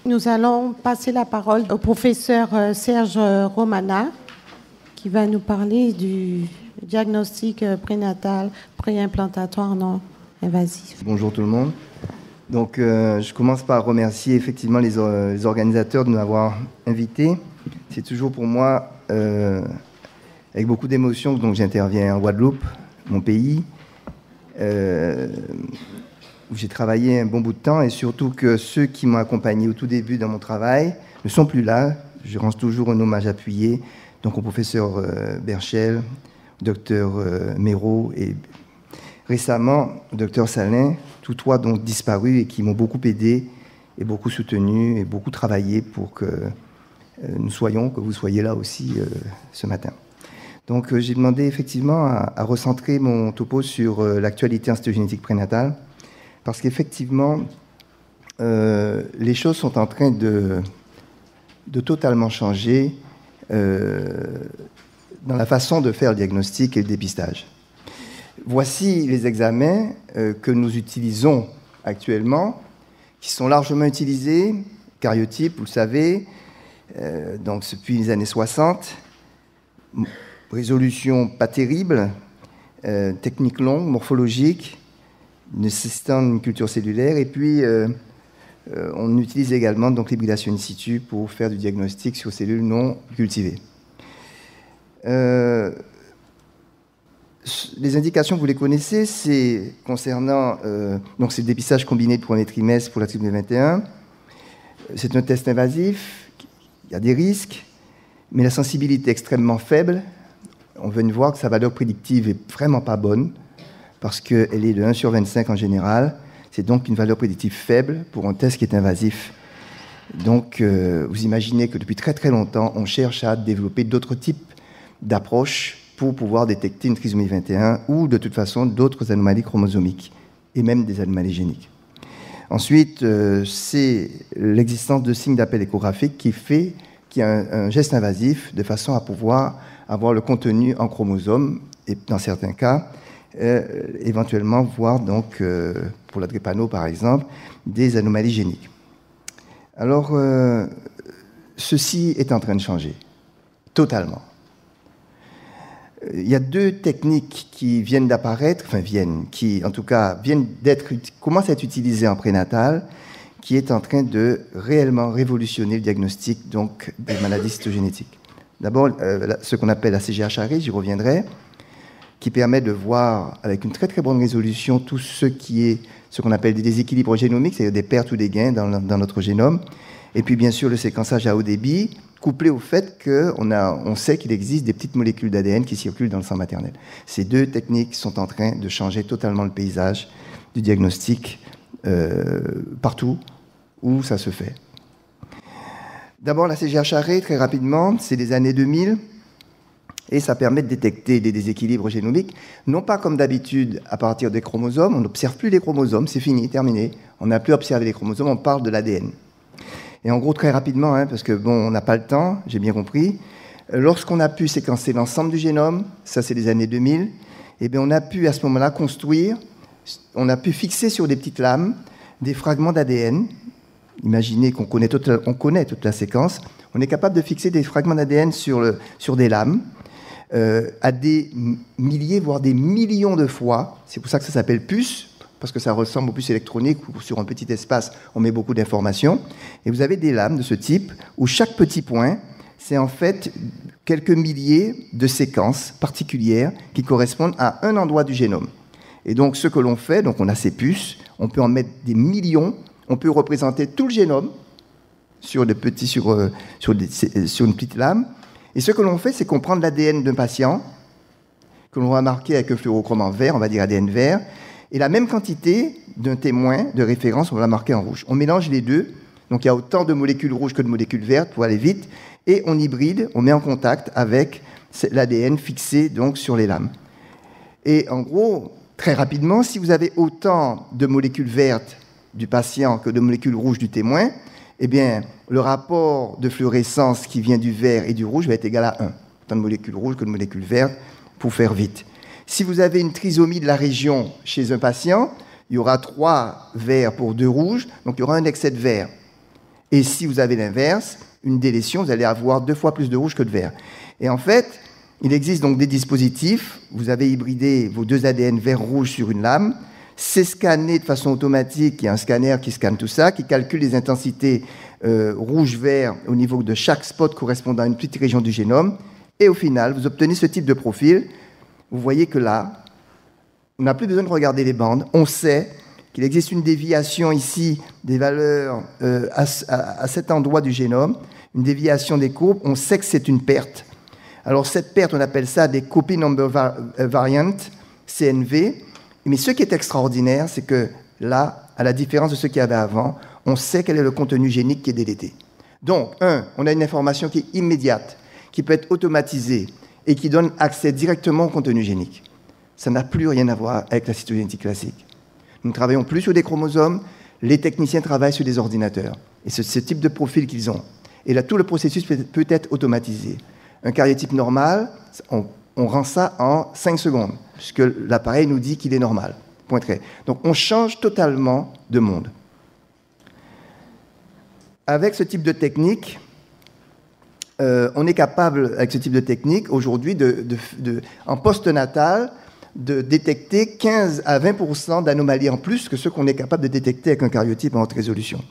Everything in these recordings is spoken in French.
Nous allons passer la parole au professeur Serge Romana, qui va nous parler du diagnostic prénatal, préimplantatoire non invasif. Bonjour tout le monde. Donc, je commence par remercier effectivement les organisateurs de nous avoir invités. C'est toujours pour moi avec beaucoup d'émotion que j'interviens en Guadeloupe, mon pays, où j'ai travaillé un bon bout de temps, et surtout que ceux qui m'ont accompagné au tout début dans mon travail ne sont plus là. Je rends toujours un hommage appuyé donc au professeur Berchel, au docteur Méraud et récemment au docteur Salin, tous trois donc disparus et qui m'ont beaucoup aidé et beaucoup soutenu et beaucoup travaillé pour que que vous soyez là aussi ce matin. Donc j'ai demandé effectivement à recentrer mon topo sur l'actualité en cytogénétique prénatale, parce qu'effectivement, les choses sont en train de totalement changer dans la façon de faire le diagnostic et le dépistage. Voici les examens que nous utilisons actuellement, qui sont largement utilisés. Cariotype, vous le savez, donc depuis les années 60. Résolution pas terrible, technique longue, morphologique, nécessitant une culture cellulaire. Et puis, on utilise également donc l'hybridation in situ pour faire du diagnostic sur cellules non cultivées. Les indications, vous les connaissez, c'est concernant donc c'est le dépistage combiné de premier trimestre pour la trisomie 21. C'est un test invasif, il y a des risques, mais la sensibilité est extrêmement faible. On vient de voir que sa valeur prédictive est vraiment pas bonne, parce qu'elle est de 1 sur 25 en général. C'est donc une valeur prédictive faible pour un test qui est invasif. Donc, vous imaginez que depuis très très longtemps, on cherche à développer d'autres types d'approches pour pouvoir détecter une trisomie 21 ou de toute façon d'autres anomalies chromosomiques et même des anomalies géniques. Ensuite, c'est l'existence de signes d'appel échographique qui fait qu'il y a un geste invasif de façon à pouvoir avoir le contenu en chromosomes et dans certains cas, éventuellement voir donc, pour la drépano par exemple, des anomalies géniques. Alors, ceci est en train de changer, totalement. Il y a deux techniques qui viennent d'apparaître, qui en tout cas commencent à être utilisées en prénatal, qui est en train de réellement révolutionner le diagnostic donc, des maladies cytogénétiques. D'abord, ce qu'on appelle la CGHRI, j'y reviendrai, qui permet de voir avec une très très bonne résolution tout ce qu'on appelle des déséquilibres génomiques, c'est-à-dire des pertes ou des gains dans notre génome. Et puis bien sûr le séquençage à haut débit, couplé au fait qu'on sait qu'il existe des petites molécules d'ADN qui circulent dans le sang maternel. Ces deux techniques sont en train de changer totalement le paysage du diagnostic partout où ça se fait. D'abord, la CGHRE, très rapidement, c'est les années 2000, et ça permet de détecter des déséquilibres génomiques, non pas comme d'habitude à partir des chromosomes, on n'observe plus les chromosomes, c'est fini, terminé, on n'a plus observé les chromosomes, on parle de l'ADN. Et en gros, très rapidement, parce que on n'a pas le temps, j'ai bien compris, lorsqu'on a pu séquencer l'ensemble du génome, ça c'est les années 2000, et bien on a pu à ce moment-là construire, on a pu fixer sur des petites lames des fragments d'ADN. Imaginez qu'on connaît toute la séquence. On est capable de fixer des fragments d'ADN sur des lames à des milliers, voire des millions de fois. C'est pour ça que ça s'appelle puce, parce que ça ressemble aux puces électroniques où sur un petit espace, on met beaucoup d'informations. Et vous avez des lames de ce type où chaque petit point, c'est en fait quelques milliers de séquences particulières qui correspondent à un endroit du génome. Et donc, ce que l'on fait, donc on a ces puces, on peut en mettre des millions. On peut représenter tout le génome sur une petite lame. Et ce que l'on fait, c'est qu'on prend de l'ADN d'un patient, que l'on va marquer avec un fluorochrome en vert, on va dire ADN vert, et la même quantité d'un témoin de référence, on va la marquer en rouge. On mélange les deux, donc il y a autant de molécules rouges que de molécules vertes pour aller vite, et on hybride, on met en contact avec l'ADN fixé donc, sur les lames. Et en gros, très rapidement, si vous avez autant de molécules vertes du patient que de molécules rouges du témoin, eh bien, le rapport de fluorescence qui vient du vert et du rouge va être égal à 1. Autant de molécules rouges que de molécules vertes, pour faire vite. Si vous avez une trisomie de la région chez un patient, il y aura 3 verts pour 2 rouges, donc il y aura un excès de vert. Et si vous avez l'inverse, une délétion, vous allez avoir 2 fois plus de rouge que de vert. Et en fait, il existe donc des dispositifs. Vous avez hybridé vos 2 ADN vert-rouge sur une lame. C'est scanné de façon automatique. Il y a un scanner qui scanne tout ça, qui calcule les intensités rouge-vert au niveau de chaque spot correspondant à une petite région du génome. Et au final, vous obtenez ce type de profil. Vous voyez que là, on n'a plus besoin de regarder les bandes. On sait qu'il existe une déviation ici des valeurs à cet endroit du génome, une déviation des courbes. On sait que c'est une perte. Alors cette perte, on appelle ça des copy number variant, CNV. Mais ce qui est extraordinaire, c'est que là, à la différence de ce qu'il y avait avant, on sait quel est le contenu génique qui est délété. Donc, on a une information qui est immédiate, qui peut être automatisée et qui donne accès directement au contenu génique. Ça n'a plus rien à voir avec la cytogénétique classique. Nous ne travaillons plus sur des chromosomes, les techniciens travaillent sur des ordinateurs. Et c'est ce type de profil qu'ils ont. Et là, tout le processus peut être automatisé. Un karyotype normal, on rend ça en 5 secondes, puisque l'appareil nous dit qu'il est normal. Point trait. Donc, on change totalement de monde. Avec ce type de technique, on est capable, avec ce type de technique, aujourd'hui, en postnatal, de détecter 15 à 20% d'anomalies en plus que ce qu'on est capable de détecter avec un karyotype en haute résolution.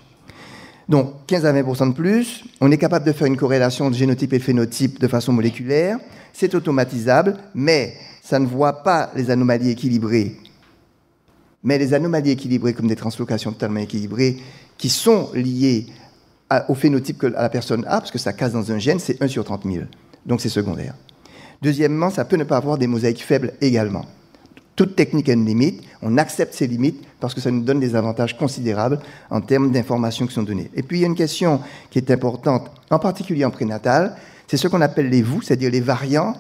Donc, 15 à 20% de plus, on est capable de faire une corrélation de génotype et phénotype de façon moléculaire, c'est automatisable, mais ça ne voit pas les anomalies équilibrées. Mais les anomalies équilibrées, comme des translocations totalement équilibrées, qui sont liées au phénotype que la personne a, parce que ça casse dans un gène, c'est 1 sur 30 000. Donc, c'est secondaire. Deuxièmement, ça peut ne pas avoir des mosaïques faibles également. Toute technique a une limite. On accepte ces limites parce que ça nous donne des avantages considérables en termes d'informations qui sont données. Et puis, il y a une question qui est importante, en particulier en prénatal, c'est ce qu'on appelle les vous, c'est-à-dire les variants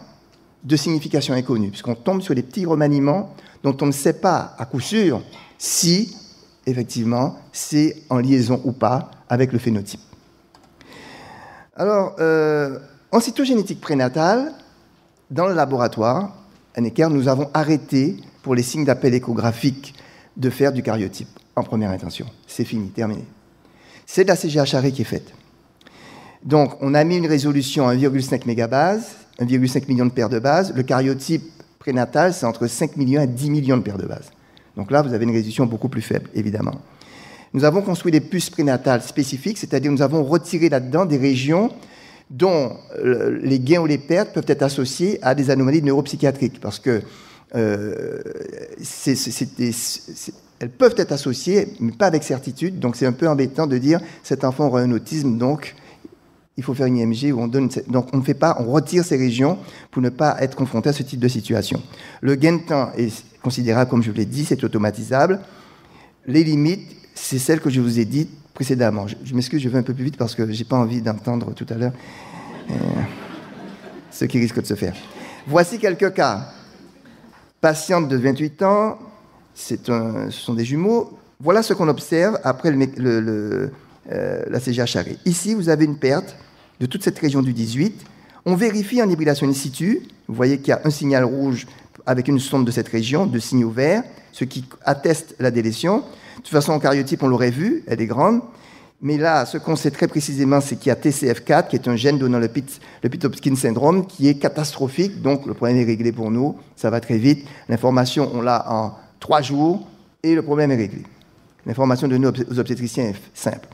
de signification inconnue, puisqu'on tombe sur des petits remaniements dont on ne sait pas à coup sûr si, effectivement, c'est en liaison ou pas avec le phénotype. Alors, en cytogénétique prénatale, dans le laboratoire, à Necker, nous avons arrêté, pour les signes d'appel échographique, de faire du karyotype en première intention. C'est fini, terminé. C'est de la CGHRE qui est faite. Donc, on a mis une résolution à 1,5 mégabase, 1,5 million de paires de bases. Le karyotype prénatal, c'est entre 5 millions et 10 millions de paires de bases. Donc là, vous avez une résolution beaucoup plus faible, évidemment. Nous avons construit des puces prénatales spécifiques, c'est-à-dire nous avons retiré là-dedans des régions dont les gains ou les pertes peuvent être associés à des anomalies neuropsychiatriques, parce que elles peuvent être associées, mais pas avec certitude, donc c'est un peu embêtant de dire cet enfant aura un autisme, donc il faut faire une IMG, où on donne, donc on ne fait pas, on retire ces régions pour ne pas être confronté à ce type de situation. Le gain de temps est considérable, comme je vous l'ai dit, c'est automatisable. Les limites, c'est celles que je vous ai dites précédemment. Je m'excuse, je vais un peu plus vite parce que je n'ai pas envie d'entendre tout à l'heure ce qui risque de se faire. Voici quelques cas. Patiente de 28 ans, ce sont des jumeaux. Voilà ce qu'on observe après la CGHRE. Ici, vous avez une perte de toute cette région du 18. On vérifie en hybridation in situ. Vous voyez qu'il y a un signal rouge avec une sonde de cette région, deux signaux verts, ce qui atteste la délétion. De toute façon, en karyotype, on l'aurait vu, elle est grande. Mais là, ce qu'on sait très précisément, c'est qu'il y a TCF4, qui est un gène donnant le Pitt-Hopkins syndrome, qui est catastrophique. Donc, le problème est réglé pour nous. Ça va très vite. L'information, on l'a en 3 jours et le problème est réglé. L'information donnée aux obstétriciens est simple.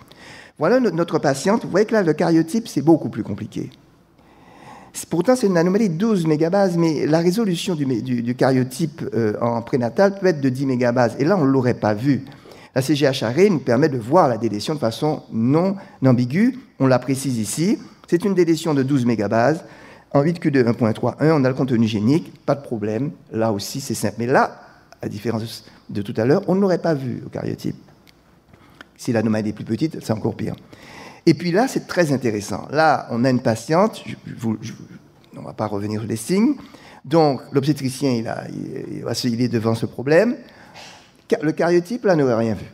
Voilà notre patiente. Vous voyez que là, le karyotype, c'est beaucoup plus compliqué. Pourtant, c'est une anomalie de 12 mégabases, mais la résolution du karyotype en prénatal peut être de 10 mégabases. Et là, on ne l'aurait pas vu. La CGHRE nous permet de voir la délétion de façon non ambiguë. On la précise ici. C'est une délétion de 12 mégabases. En 8Q2 1.31, on a le contenu génique. Pas de problème. Là aussi, c'est simple. Mais là, à différence de tout à l'heure, on ne l'aurait pas vu au karyotype. Si l'anomalie est plus petite, c'est encore pire. Et puis là, c'est très intéressant. Là, on a une patiente. On ne va pas revenir sur les signes. Donc, l'obstétricien, il est devant ce problème. Le karyotype, là, n'aurait rien vu.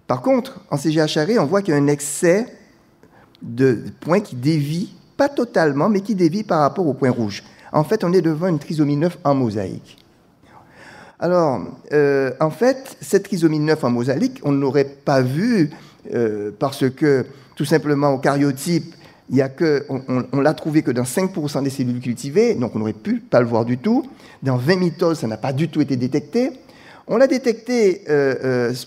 Par contre, en CGHRE, on voit qu'il y a un excès de points qui dévient, pas totalement, mais qui dévient par rapport au point rouge. En fait, on est devant une trisomie 9 en mosaïque. Alors, en fait, cette trisomie 9 en mosaïque, on ne l'aurait pas vue parce que, tout simplement, au karyotype, il y a que, on l'a trouvé que dans 5% des cellules cultivées, donc on n'aurait pu pas le voir du tout. Dans 20 mitoses, ça n'a pas du tout été détecté. On l'a détecté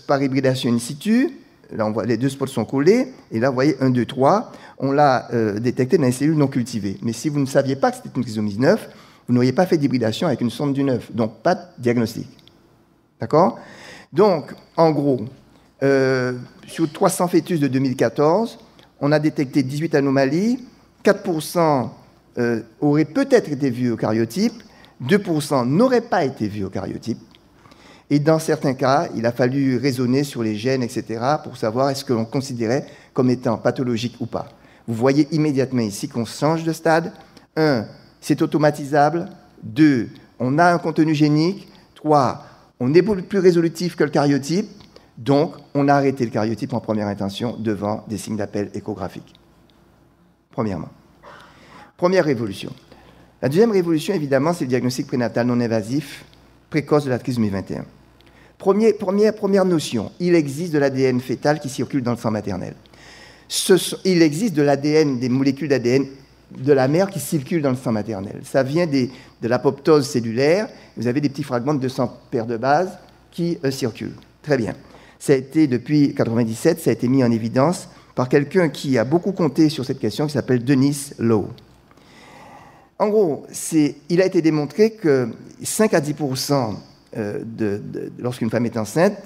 par hybridation in situ. Là, on voit les deux spots sont collés. Et là, vous voyez, 1, 2, 3. On l'a détecté dans les cellules non cultivées. Mais si vous ne saviez pas que c'était une trisomie 9, vous n'auriez pas fait d'hybridation avec une sonde du 9. Donc, pas de diagnostic. D'accord? Donc, en gros, sur 300 fœtus de 2014, on a détecté 18 anomalies. 4% auraient peut-être été vus au karyotype. 2% n'auraient pas été vus au karyotype. Et dans certains cas, il a fallu raisonner sur les gènes, etc., pour savoir est-ce que l'on considérait comme étant pathologique ou pas. Vous voyez immédiatement ici qu'on change de stade. 1, c'est automatisable. 2, on a un contenu génique. 3, on est beaucoup plus résolutif que le karyotype. Donc, on a arrêté le karyotype en première intention devant des signes d'appel échographiques. Premièrement. Première révolution. La deuxième révolution, évidemment, c'est le diagnostic prénatal non invasif précoce de la trisomie 21. Première notion, il existe de l'ADN fœtal qui circule dans le sang maternel. Il existe de l'ADN, des molécules d'ADN de la mère qui circulent dans le sang maternel. Ça vient de l'apoptose cellulaire. Vous avez des petits fragments de 200 paires de bases qui circulent. Très bien. Ça a été, depuis 1997, ça a été mis en évidence par quelqu'un qui a beaucoup compté sur cette question, qui s'appelle Denis Lowe. En gros, il a été démontré que 5 à 10%, lorsqu'une femme est enceinte,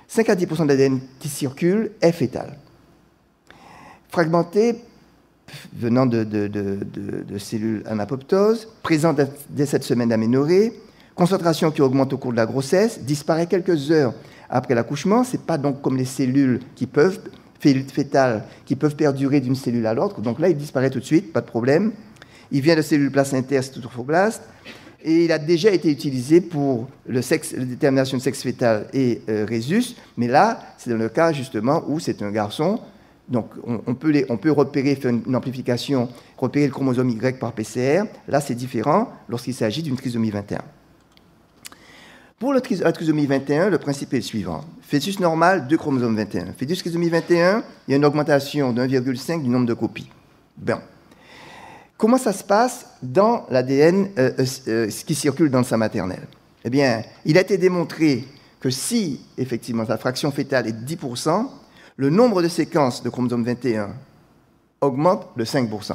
5 à 10% de l'ADN qui circule est fœtal. Fragmenté, venant de cellules en apoptose, présent dès cette semaine d'aménorrhée, concentration qui augmente au cours de la grossesse, disparaît quelques heures après l'accouchement. Ce n'est pas donc comme les cellules fœtales qui peuvent perdurer d'une cellule à l'autre. Donc là, il disparaît tout de suite, pas de problème. Il vient de cellules placentaires cytotrophoblastes et il a déjà été utilisé pour la détermination de sexe fœtal et rhésus. Mais là, c'est dans le cas justement où c'est un garçon. Donc on peut repérer, faire une amplification, repérer le chromosome Y par PCR. Là, c'est différent lorsqu'il s'agit d'une trisomie 21. Pour la trisomie 21, le principe est le suivant. Fœtus normal, 2 chromosomes 21. Fœtus trisomie 21, il y a une augmentation de 1,5 du nombre de copies. Bien. Comment ça se passe dans l'ADN qui circule dans le sang maternel? Eh bien, il a été démontré que si, effectivement, la fraction fœtale est de 10%, le nombre de séquences de chromosome 21 augmente de 5%.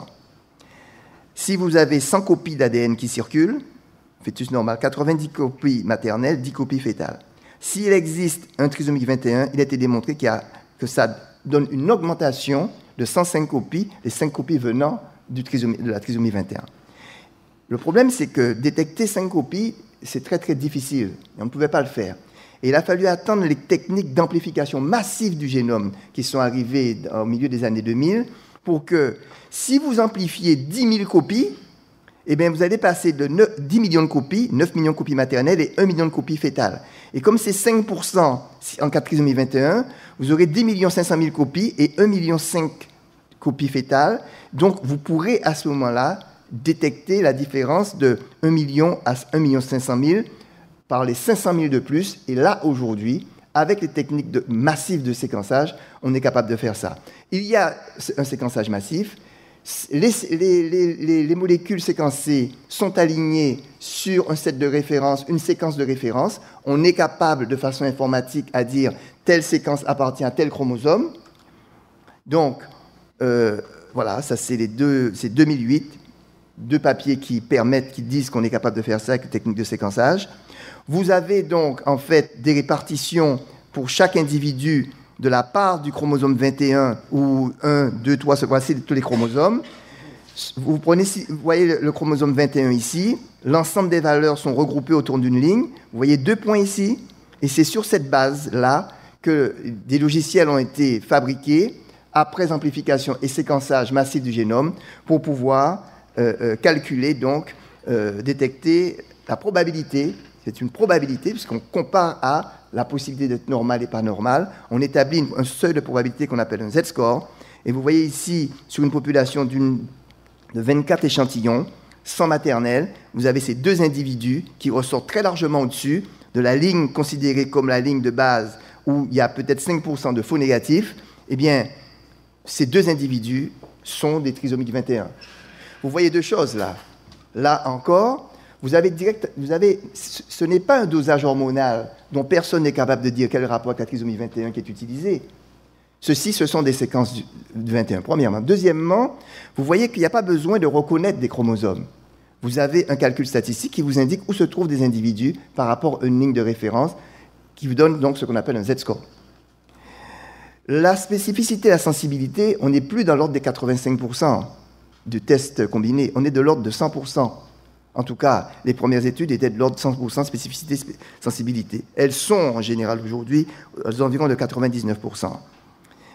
Si vous avez 100 copies d'ADN qui circulent, fœtus normal, 90 copies maternelles, 10 copies fœtales. S'il existe un trisomie 21, il a été démontré que ça donne une augmentation de 105 copies, les 5 copies venant de la trisomie 21. Le problème, c'est que détecter 5 copies, c'est très très difficile. Et on ne pouvait pas le faire. Et il a fallu attendre les techniques d'amplification massive du génome qui sont arrivées au milieu des années 2000 pour que, si vous amplifiez 10 000 copies, eh bien, vous allez passer de 10 millions de copies, 9 millions de copies maternelles et 1 million de copies fœtales. Et comme c'est 5% en cas de trisomie 21, vous aurez 10 500 000 copies et 1,5 million copies fœtales. Donc, vous pourrez à ce moment-là détecter la différence de 1 million à 1,5 million par les 500 000 de plus. Et là, aujourd'hui, avec les techniques massives de séquençage, on est capable de faire ça. Il y a un séquençage massif. Les molécules séquencées sont alignées sur un set de référence, une séquence de référence. On est capable, de façon informatique, à dire telle séquence appartient à tel chromosome. Donc, voilà, ça c'est 2008, 2 papiers qui disent qu'on est capable de faire ça avec les techniques de séquençage. Vous avez donc en fait des répartitions pour chaque individu de la part du chromosome 21 ou 1, 2, 3, voici tous les chromosomes. Vous voyez le chromosome 21 ici, l'ensemble des valeurs sont regroupées autour d'une ligne. Vous voyez 2 points ici, et c'est sur cette base-là que des logiciels ont été fabriqués après amplification et séquençage massif du génome pour pouvoir calculer, donc détecter la probabilité. C'est une probabilité, puisqu'on compare à la possibilité d'être normal et pas normal. On établit un seuil de probabilité qu'on appelle un Z-score. Et vous voyez ici, sur une population de 24 échantillons, sans maternelle, vous avez ces 2 individus qui ressortent très largement au-dessus de la ligne considérée comme la ligne de base où il y a peut-être 5% de faux négatifs. Eh bien, ces 2 individus sont des trisomiques 21. Vous voyez 2 choses là. Là encore, ce n'est pas un dosage hormonal dont personne n'est capable de dire quel rapport avec la trisomie 21 qui est utilisé. Ce sont des séquences du 21, premièrement. Deuxièmement, vous voyez qu'il n'y a pas besoin de reconnaître des chromosomes. Vous avez un calcul statistique qui vous indique où se trouvent des individus par rapport à une ligne de référence qui vous donne donc ce qu'on appelle un Z-score. La spécificité et la sensibilité, on n'est plus dans l'ordre des 85% du test combiné, on est de l'ordre de 100%. En tout cas, les premières études étaient de l'ordre de 100% spécificité, sensibilité. Elles sont en général aujourd'hui aux environs de 99%.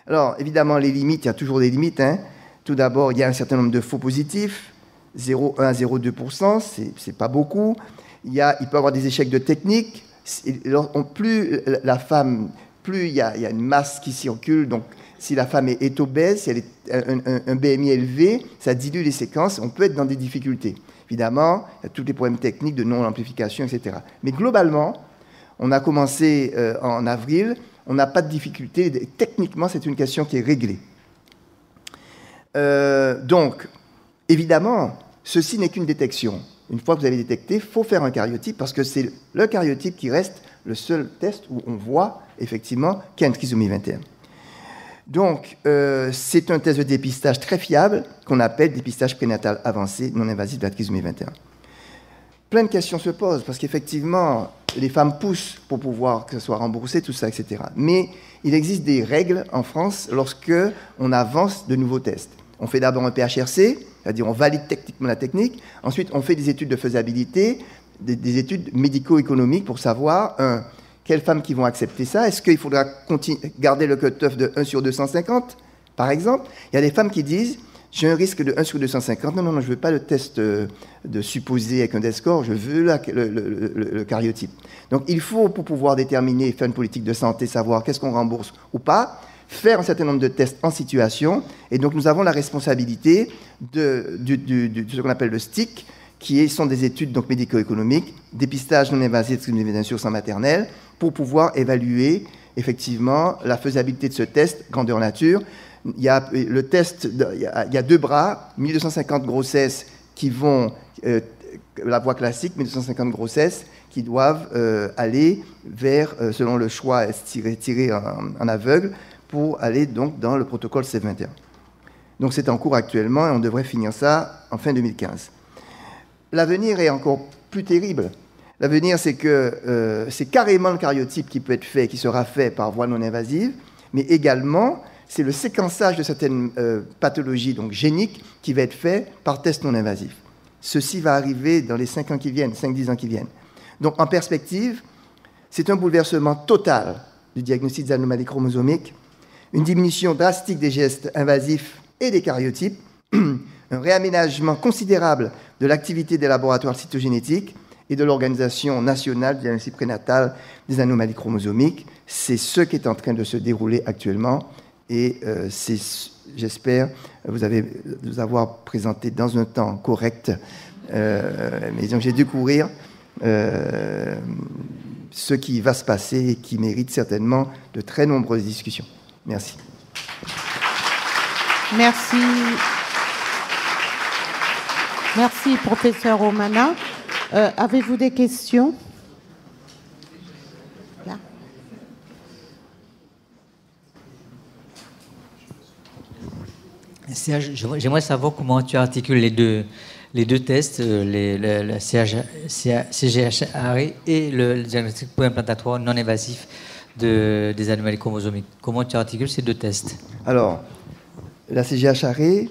Alors, évidemment, les limites, il y a toujours des limites. Tout d'abord, il y a un certain nombre de faux positifs, 0,1 à 0,2%, c'est pas beaucoup. Il peut y avoir des échecs de technique. Plus la femme, plus il y a une masse qui circule, donc si la femme est obèse, si elle a un BMI élevé, ça dilue les séquences, on peut être dans des difficultés. Évidemment, il y a tous les problèmes techniques de non-amplification, etc. Mais globalement, on a commencé en avril, on n'a pas de difficulté. Techniquement, c'est une question qui est réglée. Donc, évidemment, ceci n'est qu'une détection. Une fois que vous avez détecté, il faut faire un karyotype parce que c'est le karyotype qui reste le seul test où on voit effectivement qu'il y a une trisomie 21. Donc, c'est un test de dépistage très fiable qu'on appelle dépistage prénatal avancé non invasif de la trisomie 21. Plein de questions se posent parce qu'effectivement, les femmes poussent pour pouvoir que ce soit remboursé, tout ça, etc. Mais il existe des règles en France lorsque on avance de nouveaux tests. On fait d'abord un PHRC, c'est-à-dire on valide techniquement la technique. Ensuite, on fait des études de faisabilité, des études médico-économiques pour savoir, quelles femmes qui vont accepter ça. Est-ce qu'il faudra garder le cut-off de 1 sur 250, par exemple? Il y a des femmes qui disent, j'ai un risque de 1 sur 250. Non, je ne veux pas le test de supposé avec un Z-score, je veux le karyotype. Donc, il faut, pour pouvoir déterminer, faire une politique de santé, savoir qu'est-ce qu'on rembourse ou pas, faire un certain nombre de tests en situation. Et donc, nous avons la responsabilité de ce qu'on appelle le STIC, qui sont des études donc médico-économiques, dépistage non invasif bien sûr sans maternelle, pour pouvoir évaluer effectivement la faisabilité de ce test grandeur nature. Il y a 2 bras, 1250 grossesses qui vont la voie classique, 1250 grossesses qui doivent aller vers, selon le choix, tirer en aveugle pour aller donc dans le protocole C21. Donc c'est en cours actuellement et on devrait finir ça en fin 2015. L'avenir est encore plus terrible. L'avenir, c'est que c'est carrément le karyotype qui peut être fait, qui sera fait par voie non invasive, mais également, c'est le séquençage de certaines pathologies donc géniques qui va être fait par test non invasif. Ceci va arriver dans les 5 ans qui viennent, 5-10 ans qui viennent. Donc, en perspective, c'est un bouleversement total du diagnostic des anomalies chromosomiques, une diminution drastique des gestes invasifs et des karyotypes, un réaménagement considérable de l'activité des laboratoires cytogénétiques et de l'Organisation nationale du diagnostic prénatal des anomalies chromosomiques. C'est ce qui est en train de se dérouler actuellement et j'espère vous avoir présenté dans un temps correct, mais donc j'ai dû courir ce qui va se passer et qui mérite certainement de très nombreuses discussions. Merci. Merci. Merci, professeur Romana. Avez-vous des questions? Là. J'aimerais savoir comment tu articules les deux tests, le CGHR et le diagnostic préimplantatoire non invasif des anomalies chromosomiques. Comment tu articules ces 2 tests? Alors, la CGHR,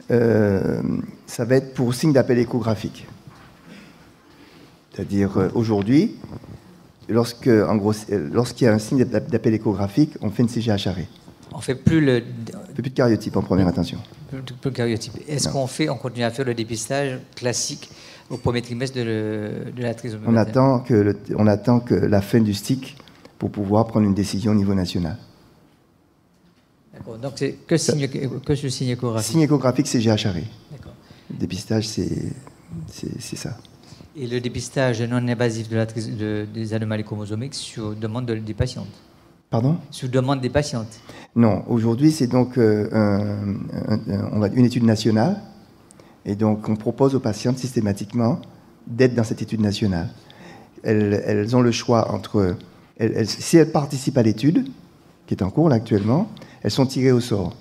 ça va être pour signe d'appel échographique. C'est-à-dire, aujourd'hui, lorsqu'il y a un signe d'appel échographique, on fait une CGHR. On ne fait plus de karyotype en première intention. Plus de karyotype. Est-ce qu'on continue à faire le dépistage classique au premier trimestre de la trisomie 21? On attend que la fin du STIC pour pouvoir prendre une décision au niveau national. D'accord. Donc, c'est que ce signe échographique? Signe échographique, c'est GHR. D'accord. Le dépistage, c'est ça. Et le dépistage non invasif des anomalies chromosomiques sur demande des patientes? Pardon ? Sur demande des patientes. Non, aujourd'hui, c'est donc une étude nationale. Et donc, on propose aux patientes systématiquement d'être dans cette étude nationale. Elles ont le choix entre... si elles participent à l'étude, qui est en cours là, actuellement, elles sont tirées au sort.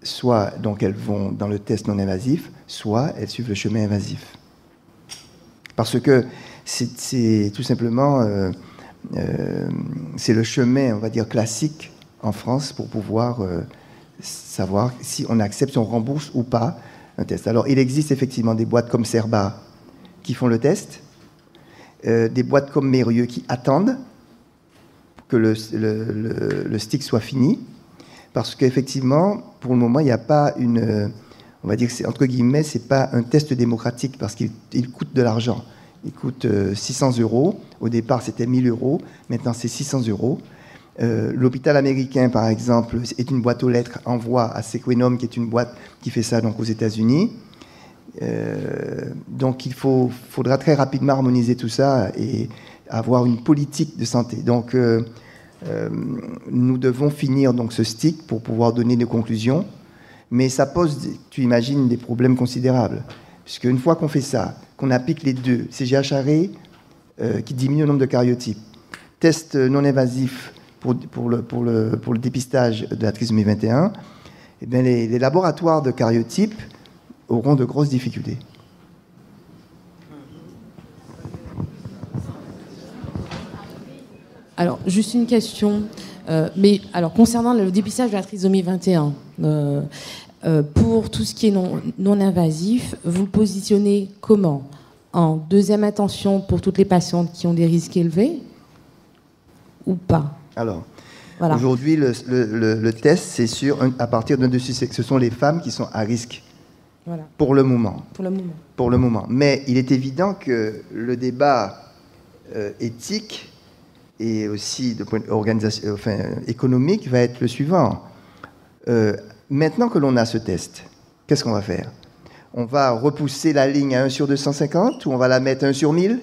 Soit donc elles vont dans le test non invasif, soit elles suivent le chemin invasif. Parce que c'est tout simplement c'est le chemin, on va dire, classique en France pour pouvoir savoir si on accepte, si on rembourse ou pas un test. Alors, il existe effectivement des boîtes comme Cerba qui font le test, des boîtes comme Mérieux qui attendent que le stick soit fini, parce qu'effectivement, pour le moment, il n'y a pas une... on va dire que, entre guillemets, ce n'est pas un test démocratique, parce qu'il coûte de l'argent. Il coûte 600 €. Au départ, c'était 1 000 €. Maintenant, c'est 600 €. L'hôpital américain, par exemple, est une boîte aux lettres, envoie à Sequenom, qui est une boîte qui fait ça donc, aux États-Unis. Donc, il faudra très rapidement harmoniser tout ça et avoir une politique de santé. Donc, nous devons finir donc, ce stick pour pouvoir donner des conclusions. Mais ça pose, tu imagines, des problèmes considérables. Puisque une fois qu'on fait ça, qu'on applique les deux, CGH-Arrêt, qui diminue le nombre de cariotypes, test non invasif pour le dépistage de la trisomie 21, eh bien les laboratoires de cariotypes auront de grosses difficultés. Alors, juste une question. Mais alors, concernant le dépistage de la trisomie 21, pour tout ce qui est non invasif, vous le positionnez comment ? En deuxième intention pour toutes les patientes qui ont des risques élevés ou pas ? Alors, voilà. Aujourd'hui, le test, c'est à partir d'un dessus, ce sont les femmes qui sont à risque. Voilà. Pour le moment. Pour le moment. Mais il est évident que le débat éthique et aussi de point économique va être le suivant. Maintenant que l'on a ce test, qu'est-ce qu'on va faire ? On va repousser la ligne à 1 sur 250 ou on va la mettre à 1 sur 1000 ?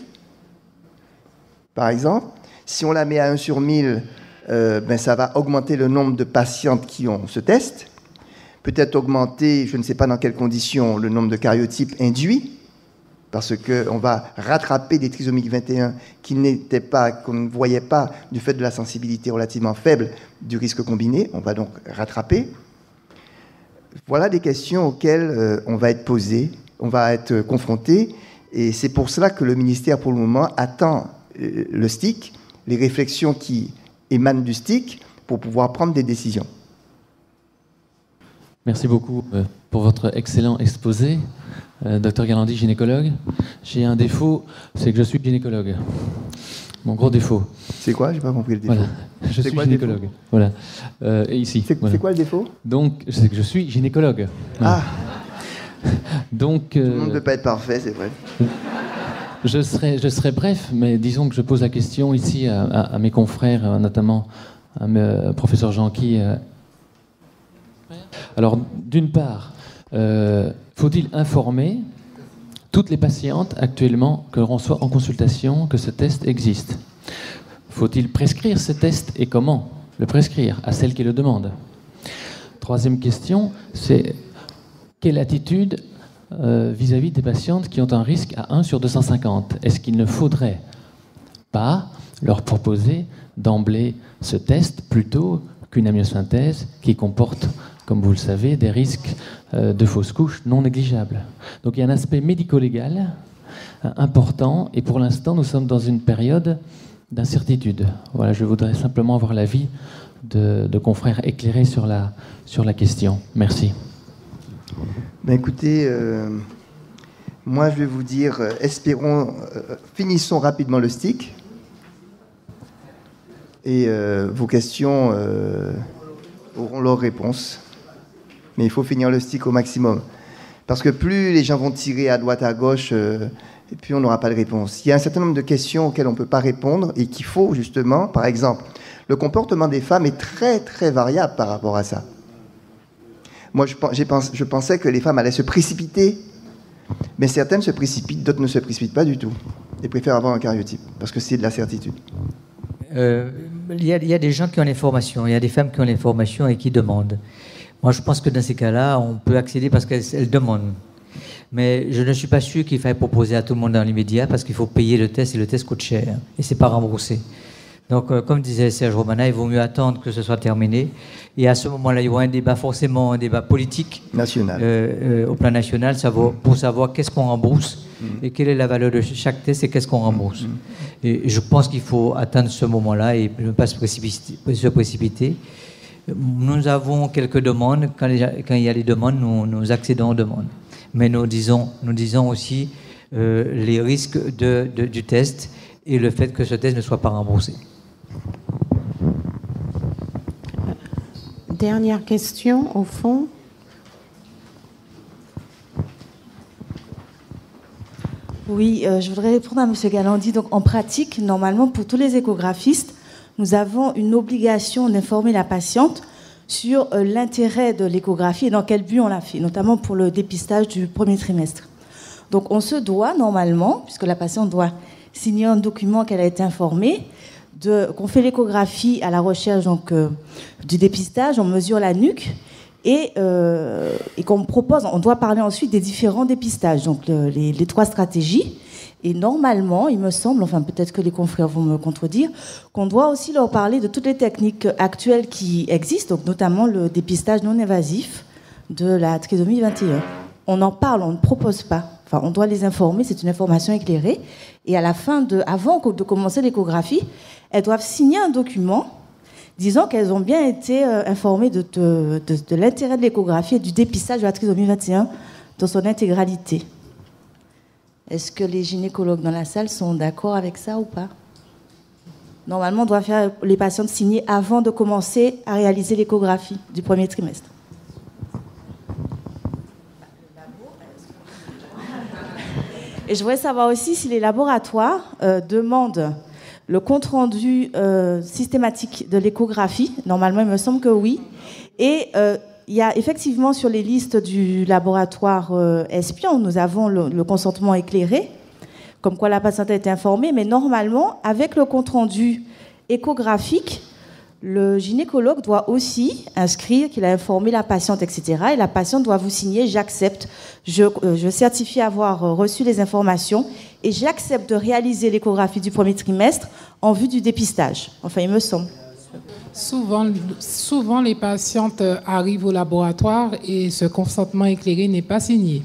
Par exemple, si on la met à 1 sur 1000, ça va augmenter le nombre de patientes qui ont ce test. Peut-être augmenter, je ne sais pas dans quelles conditions, le nombre de cariotypes induits, parce qu'on va rattraper des trisomiques 21 qu'on ne voyait pas du fait de la sensibilité relativement faible du risque combiné. On va donc rattraper. Voilà des questions auxquelles on va être posé, on va être confronté, et c'est pour cela que le ministère, pour le moment, attend le STIC, les réflexions qui émanent du STIC, pour pouvoir prendre des décisions. Merci beaucoup pour votre excellent exposé. Docteur Galandi, gynécologue. J'ai un défaut, c'est que je suis gynécologue. Mon gros défaut. C'est quoi ? J'ai pas compris le défaut. Voilà. Je suis gynécologue. Voilà. Et ici. C'est quoi le défaut ? Donc, c'est que je suis gynécologue. Voilà. Ah. Donc. Tout le monde ne peut pas être parfait, c'est vrai. Je serai bref, mais disons que je pose la question ici à mes confrères, notamment à professeur Janqui. Alors, d'une part, faut-il informer toutes les patientes actuellement que l'on soit en consultation que ce test existe ? Faut-il prescrire ce test et comment le prescrire à celles qui le demandent ? Troisième question, c'est quelle attitude vis-à-vis des patientes qui ont un risque à 1 sur 250 ? Est-ce qu'il ne faudrait pas leur proposer d'emblée ce test plutôt qu'une amniosynthèse qui comporte, comme vous le savez, des risques de fausses couches non négligeables. Donc il y a un aspect médico-légal important, et pour l'instant, nous sommes dans une période d'incertitude. Voilà, je voudrais simplement avoir l'avis de confrères éclairés sur la question. Merci. Ben écoutez, moi je vais vous dire, finissons rapidement le STIC, et vos questions auront leur réponse. Mais il faut finir le STIC au maximum. Parce que plus les gens vont tirer à droite, à gauche, et plus on n'aura pas de réponse. Il y a un certain nombre de questions auxquelles on ne peut pas répondre et qu'il faut justement, par exemple, le comportement des femmes est très très variable par rapport à ça. Moi, je pensais que les femmes allaient se précipiter, mais certaines se précipitent, d'autres ne se précipitent pas du tout. Elles préfèrent avoir un cariotype, parce que c'est de la certitude. il y a des gens qui ont les formations, il y a des femmes qui ont les formations et qui demandent. Moi, je pense que dans ces cas-là, on peut accéder parce qu'elles demandent. Mais je ne suis pas sûr qu'il faille proposer à tout le monde dans l'immédiat parce qu'il faut payer le test et le test coûte cher et c'est pas remboursé. Donc, comme disait Serge Romana, il vaut mieux attendre que ce soit terminé. Et à ce moment-là, il y aura un débat, forcément un débat politique national. Au plan national, pour savoir qu'est-ce qu'on rembourse et quelle est la valeur de chaque test et qu'est-ce qu'on rembourse. Et je pense qu'il faut attendre ce moment-là et ne pas se précipiter. Nous avons quelques demandes. Quand il y a des demandes, nous accédons aux demandes. Mais nous disons aussi les risques du test et le fait que ce test ne soit pas remboursé. Dernière question, au fond. Oui, je voudrais répondre à M. Galandi. Donc, en pratique, normalement, pour tous les échographistes, nous avons une obligation d'informer la patiente sur l'intérêt de l'échographie et dans quel but on l'a fait, notamment pour le dépistage du premier trimestre. Donc, on se doit, normalement, puisque la patiente doit signer un document qu'elle a été informée, qu'on fait l'échographie à la recherche du dépistage, on mesure la nuque et qu'on propose, on doit parler ensuite des différents dépistages, donc les 3 stratégies. Et normalement, il me semble, enfin peut-être que les confrères vont me contredire, qu'on doit aussi leur parler de toutes les techniques actuelles qui existent, donc notamment le dépistage non invasif de la trisomie 21. On en parle, on ne propose pas. Enfin, on doit les informer, c'est une information éclairée. Et à la fin, avant de commencer l'échographie, elles doivent signer un document disant qu'elles ont bien été informées de l'intérêt de l'échographie et du dépistage de la trisomie 21 dans son intégralité. Est-ce que les gynécologues dans la salle sont d'accord avec ça ou pas? Normalement, on doit faire les patientes signer avant de commencer à réaliser l'échographie du premier trimestre. Et je voudrais savoir aussi si les laboratoires demandent le compte-rendu systématique de l'échographie. Normalement, il me semble que oui. Et il y a effectivement sur les listes du laboratoire Espion, nous avons le consentement éclairé, comme quoi la patiente a été informée, mais normalement, avec le compte-rendu échographique, le gynécologue doit aussi inscrire qu'il a informé la patiente, etc. Et la patiente doit vous signer « J'accepte, je certifie avoir reçu les informations et j'accepte de réaliser l'échographie du premier trimestre en vue du dépistage. » Enfin, il me semble. Souvent, les patientes arrivent au laboratoire et ce consentement éclairé n'est pas signé.